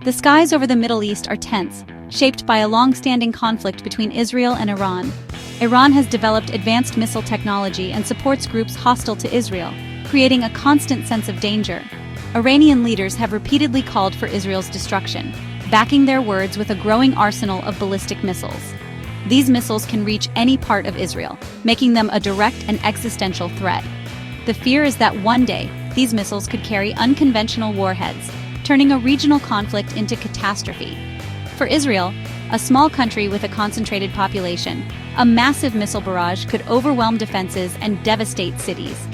The skies over the Middle East are tense, shaped by a long-standing conflict between Israel and Iran. Iran has developed advanced missile technology and supports groups hostile to Israel, creating a constant sense of danger. Iranian leaders have repeatedly called for Israel's destruction, backing their words with a growing arsenal of ballistic missiles. These missiles can reach any part of Israel, making them a direct and existential threat. The fear is that one day, these missiles could carry unconventional warheads, turning a regional conflict into catastrophe. For Israel, a small country with a concentrated population, a massive missile barrage could overwhelm defenses and devastate cities.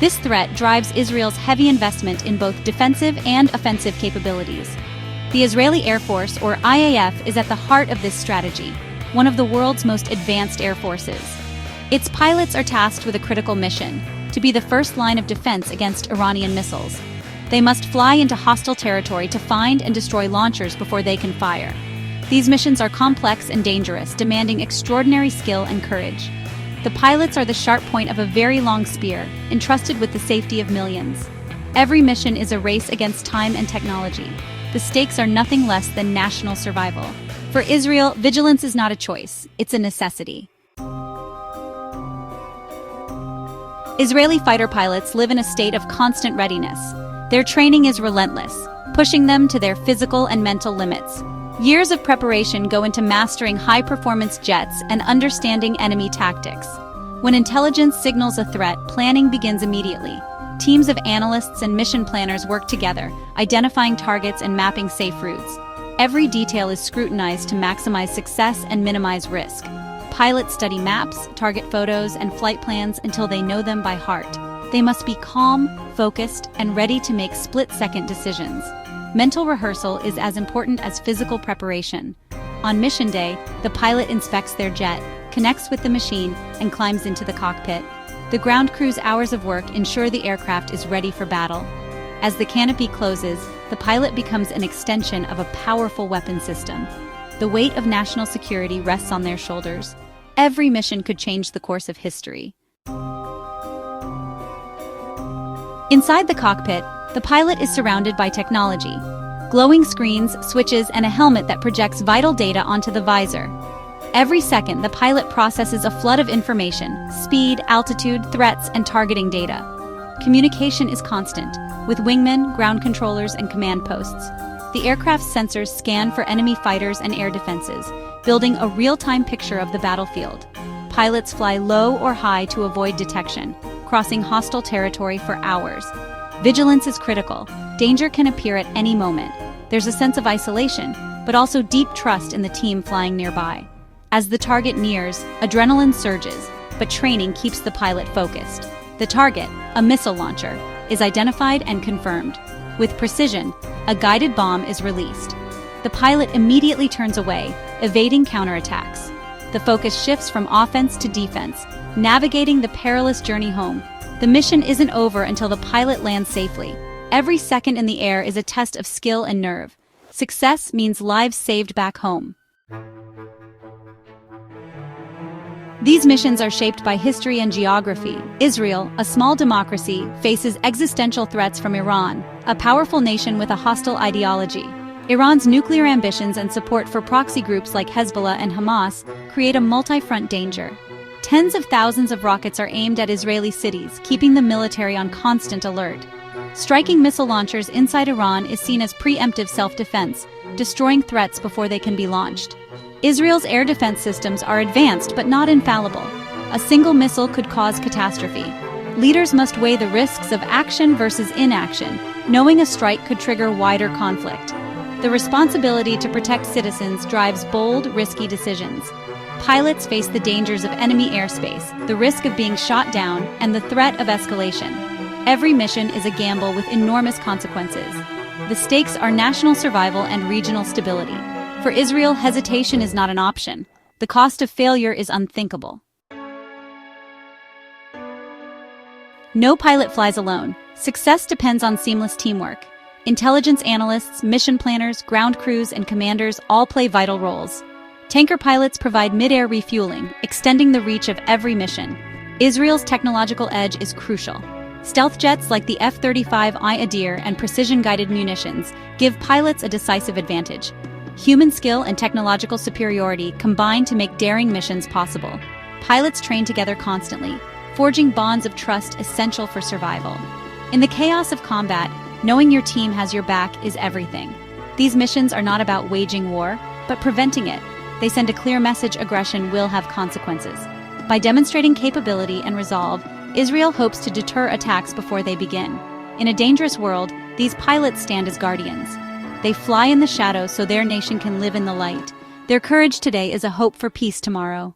This threat drives Israel's heavy investment in both defensive and offensive capabilities. The Israeli Air Force, or IAF, is at the heart of this strategy, one of the world's most advanced air forces. Its pilots are tasked with a critical mission: to be the first line of defense against Iranian missiles. They must fly into hostile territory to find and destroy launchers before they can fire. These missions are complex and dangerous, demanding extraordinary skill and courage. The pilots are the sharp point of a very long spear, entrusted with the safety of millions. Every mission is a race against time and technology. The stakes are nothing less than national survival. For Israel, vigilance is not a choice, it's a necessity. Israeli fighter pilots live in a state of constant readiness. Their training is relentless, pushing them to their physical and mental limits. Years of preparation go into mastering high-performance jets and understanding enemy tactics. When intelligence signals a threat, planning begins immediately. Teams of analysts and mission planners work together, identifying targets and mapping safe routes. Every detail is scrutinized to maximize success and minimize risk. Pilots study maps, target photos, and flight plans until they know them by heart. They must be calm, focused, and ready to make split-second decisions. Mental rehearsal is as important as physical preparation. On mission day, the pilot inspects their jet, connects with the machine, and climbs into the cockpit. The ground crew's hours of work ensure the aircraft is ready for battle. As the canopy closes, the pilot becomes an extension of a powerful weapon system. The weight of national security rests on their shoulders. Every mission could change the course of history. Inside the cockpit, the pilot is surrounded by technology. Glowing screens, switches, and a helmet that projects vital data onto the visor. Every second, the pilot processes a flood of information: speed, altitude, threats, and targeting data. Communication is constant, with wingmen, ground controllers, and command posts. The aircraft's sensors scan for enemy fighters and air defenses, building a real-time picture of the battlefield. Pilots fly low or high to avoid detection, crossing hostile territory for hours. Vigilance is critical. Danger can appear at any moment. There's a sense of isolation, but also deep trust in the team flying nearby. As the target nears, adrenaline surges, but training keeps the pilot focused. The target, a missile launcher, is identified and confirmed. With precision, a guided bomb is released. The pilot immediately turns away, evading counterattacks. The focus shifts from offense to defense, navigating the perilous journey home. The mission isn't over until the pilot lands safely. Every second in the air is a test of skill and nerve. Success means lives saved back home. These missions are shaped by history and geography. Israel, a small democracy, faces existential threats from Iran, a powerful nation with a hostile ideology. Iran's nuclear ambitions and support for proxy groups like Hezbollah and Hamas create a multi-front danger. Tens of thousands of rockets are aimed at Israeli cities, keeping the military on constant alert. Striking missile launchers inside Iran is seen as preemptive self-defense, destroying threats before they can be launched. Israel's air defense systems are advanced but not infallible. A single missile could cause catastrophe. Leaders must weigh the risks of action versus inaction, knowing a strike could trigger wider conflict. The responsibility to protect citizens drives bold, risky decisions. Pilots face the dangers of enemy airspace, the risk of being shot down, and the threat of escalation. Every mission is a gamble with enormous consequences. The stakes are national survival and regional stability. For Israel, hesitation is not an option. The cost of failure is unthinkable. No pilot flies alone. Success depends on seamless teamwork. Intelligence analysts, mission planners, ground crews, and commanders all play vital roles. Tanker pilots provide mid-air refueling, extending the reach of every mission. Israel's technological edge is crucial. Stealth jets like the F-35I Adir and precision-guided munitions give pilots a decisive advantage. Human skill and technological superiority combine to make daring missions possible. Pilots train together constantly, forging bonds of trust essential for survival. In the chaos of combat, knowing your team has your back is everything. These missions are not about waging war, but preventing it. They send a clear message: aggression will have consequences. By demonstrating capability and resolve, Israel hopes to deter attacks before they begin. In a dangerous world, these pilots stand as guardians. They fly in the shadows so their nation can live in the light. Their courage today is a hope for peace tomorrow.